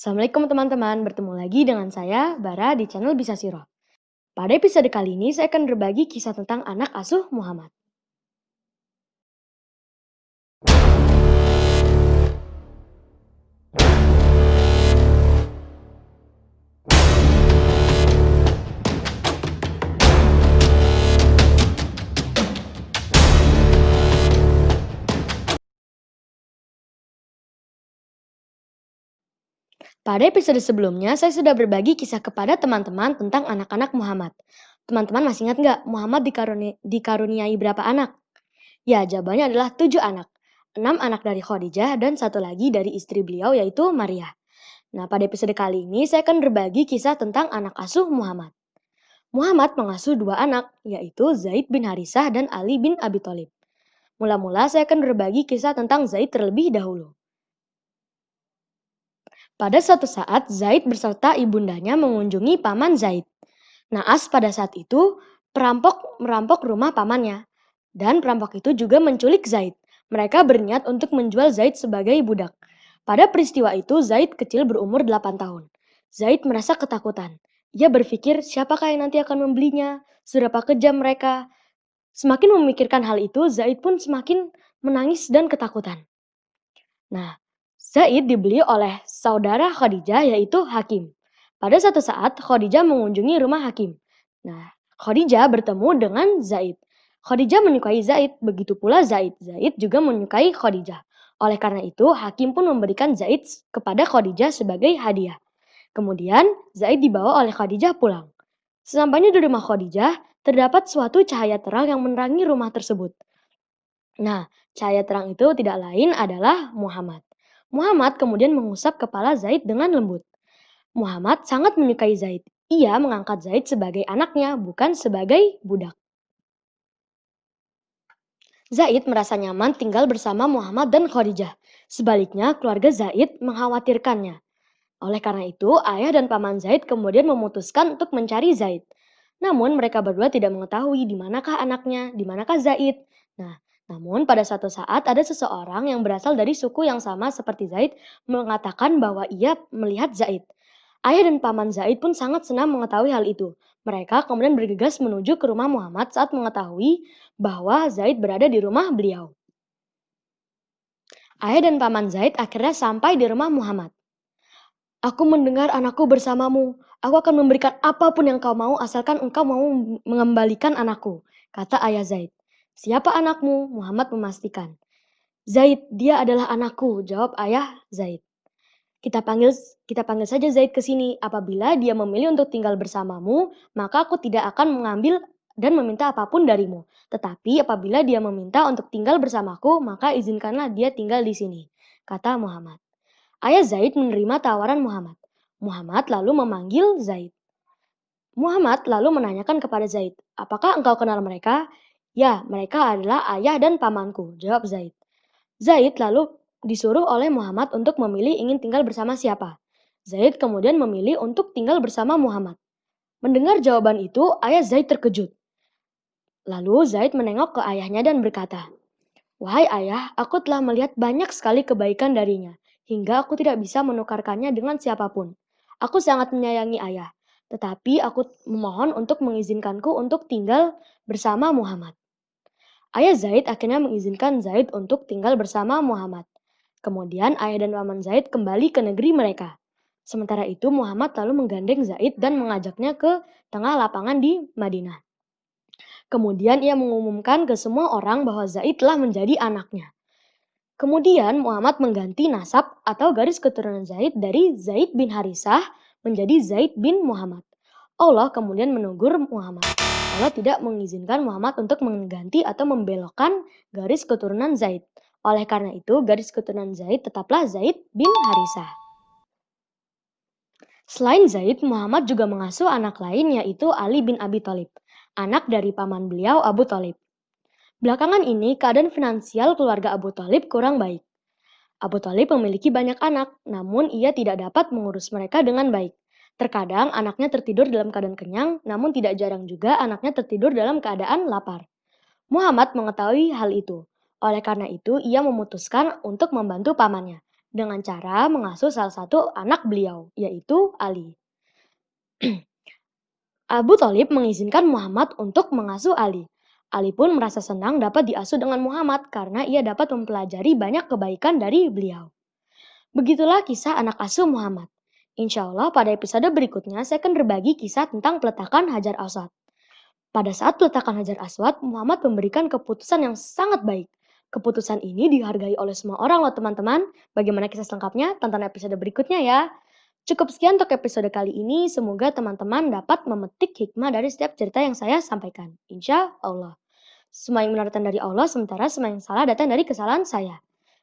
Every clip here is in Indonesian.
Assalamualaikum teman-teman, bertemu lagi dengan saya, Bara, di channel Bisa Siro. Pada episode kali ini, saya akan berbagi kisah tentang anak asuh Muhammad. Pada episode sebelumnya, saya sudah berbagi kisah kepada teman-teman tentang anak-anak Muhammad. Teman-teman masih ingat nggak Muhammad dikaruniai berapa anak? Ya, jawabannya adalah 7 anak. 6 anak dari Khadijah dan satu lagi dari istri beliau yaitu Maria. Nah, pada episode kali ini saya akan berbagi kisah tentang anak asuh Muhammad. Muhammad mengasuh dua anak, yaitu Zaid bin Harisah dan Ali bin Abi Thalib. Mula-mula saya akan berbagi kisah tentang Zaid terlebih dahulu. Pada suatu saat, Zaid beserta ibundanya mengunjungi paman Zaid. Naas pada saat itu, perampok merampok rumah pamannya. Dan perampok itu juga menculik Zaid. Mereka berniat untuk menjual Zaid sebagai budak. Pada peristiwa itu, Zaid kecil berumur 8 tahun. Zaid merasa ketakutan. Ia berpikir siapakah yang nanti akan membelinya, seberapa kejam mereka. Semakin memikirkan hal itu, Zaid pun semakin menangis dan ketakutan. Nah, Zaid dibeli oleh saudara Khadijah yaitu Hakim. Pada suatu saat Khadijah mengunjungi rumah Hakim. Nah, Khadijah bertemu dengan Zaid. Khadijah menyukai Zaid, begitu pula Zaid. Zaid juga menyukai Khadijah. Oleh karena itu, Hakim pun memberikan Zaid kepada Khadijah sebagai hadiah. Kemudian, Zaid dibawa oleh Khadijah pulang. Sesampainya di rumah Khadijah, terdapat suatu cahaya terang yang menerangi rumah tersebut. Nah, cahaya terang itu tidak lain adalah Muhammad. Muhammad kemudian mengusap kepala Zaid dengan lembut. Muhammad sangat menyukai Zaid. Ia mengangkat Zaid sebagai anaknya, bukan sebagai budak. Zaid merasa nyaman tinggal bersama Muhammad dan Khadijah. Sebaliknya, keluarga Zaid mengkhawatirkannya. Oleh karena itu, ayah dan paman Zaid kemudian memutuskan untuk mencari Zaid. Namun mereka berdua tidak mengetahui di manakah anaknya, di manakah Zaid. Nah, namun pada suatu saat ada seseorang yang berasal dari suku yang sama seperti Zaid mengatakan bahwa ia melihat Zaid. Ayah dan paman Zaid pun sangat senang mengetahui hal itu. Mereka kemudian bergegas menuju ke rumah Muhammad saat mengetahui bahwa Zaid berada di rumah beliau. Ayah dan paman Zaid akhirnya sampai di rumah Muhammad. Aku mendengar anakku bersamamu. Aku akan memberikan apapun yang kau mau asalkan engkau mau mengembalikan anakku, kata ayah Zaid. Siapa anakmu? Muhammad memastikan. Zaid, dia adalah anakku, jawab ayah Zaid. Kita panggil kita panggil saja Zaid ke sini. Apabila dia memilih untuk tinggal bersamamu, maka aku tidak akan mengambil dan meminta apapun darimu. Tetapi apabila dia meminta untuk tinggal bersamaku, maka izinkanlah dia tinggal di sini, kata Muhammad. Ayah Zaid menerima tawaran Muhammad. Muhammad lalu memanggil Zaid. Muhammad lalu menanyakan kepada Zaid, apakah engkau kenal mereka? Ya, mereka adalah ayah dan pamanku, jawab Zaid. Zaid lalu disuruh oleh Muhammad untuk memilih ingin tinggal bersama siapa. Zaid kemudian memilih untuk tinggal bersama Muhammad. Mendengar jawaban itu, ayah Zaid terkejut. Lalu Zaid menengok ke ayahnya dan berkata, Wahai ayah, aku telah melihat banyak sekali kebaikan darinya, hingga aku tidak bisa menukarkannya dengan siapapun. Aku sangat menyayangi ayah, tetapi aku memohon untuk mengizinkanku untuk tinggal bersama Muhammad. Ayah Zaid akhirnya mengizinkan Zaid untuk tinggal bersama Muhammad. Kemudian ayah dan paman Zaid kembali ke negeri mereka. Sementara itu Muhammad lalu menggandeng Zaid dan mengajaknya ke tengah lapangan di Madinah. Kemudian ia mengumumkan ke semua orang bahwa Zaid telah menjadi anaknya. Kemudian Muhammad mengganti nasab atau garis keturunan Zaid dari Zaid bin Harisah menjadi Zaid bin Muhammad. Allah kemudian menegur Muhammad. Allah tidak mengizinkan Muhammad untuk mengganti atau membelokkan garis keturunan Zaid. Oleh karena itu, garis keturunan Zaid tetaplah Zaid bin Harisah. Selain Zaid, Muhammad juga mengasuh anak lain yaitu Ali bin Abi Thalib, anak dari paman beliau Abu Thalib. Belakangan ini, keadaan finansial keluarga Abu Thalib kurang baik. Abu Thalib memiliki banyak anak, namun ia tidak dapat mengurus mereka dengan baik. Terkadang anaknya tertidur dalam keadaan kenyang, namun tidak jarang juga anaknya tertidur dalam keadaan lapar. Muhammad mengetahui hal itu. Oleh karena itu, ia memutuskan untuk membantu pamannya. dengan cara mengasuh salah satu anak beliau, yaitu Ali. Abu Thalib mengizinkan Muhammad untuk mengasuh Ali. Ali pun merasa senang dapat diasuh dengan Muhammad karena ia dapat mempelajari banyak kebaikan dari beliau. Begitulah kisah anak asuh Muhammad. Insya Allah pada episode berikutnya saya akan berbagi kisah tentang peletakan Hajar Aswad. Pada saat peletakan Hajar Aswad, Muhammad memberikan keputusan yang sangat baik. Keputusan ini dihargai oleh semua orang loh teman-teman. Bagaimana kisah selengkapnya? Tonton episode berikutnya ya. Cukup sekian untuk episode kali ini. Semoga teman-teman dapat memetik hikmah dari setiap cerita yang saya sampaikan. Insya Allah. Semua yang benar datang dari Allah, sementara semua yang salah datang dari kesalahan saya.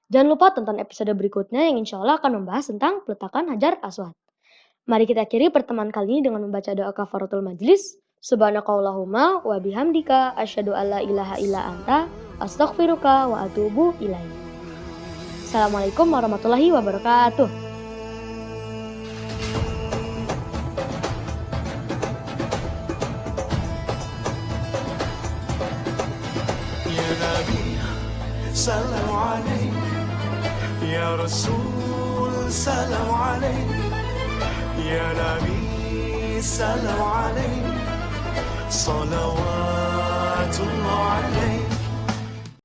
Jangan lupa tonton episode berikutnya yang insya Allah akan membahas tentang peletakan Hajar Aswad. Mari kita akhiri pertemuan kali ini dengan membaca doa kafaratul majlis. Subhanakallahumma wa bihamdika asyhadu alla ilaha illa anta astaghfiruka wa atubu ilaik. Assalamualaikum warahmatullahi wabarakatuh. Ya Nabi, salam alaik. Ya Rasul, salam alaik. Ya Nabi, salam alaik. Salawatullah alaik.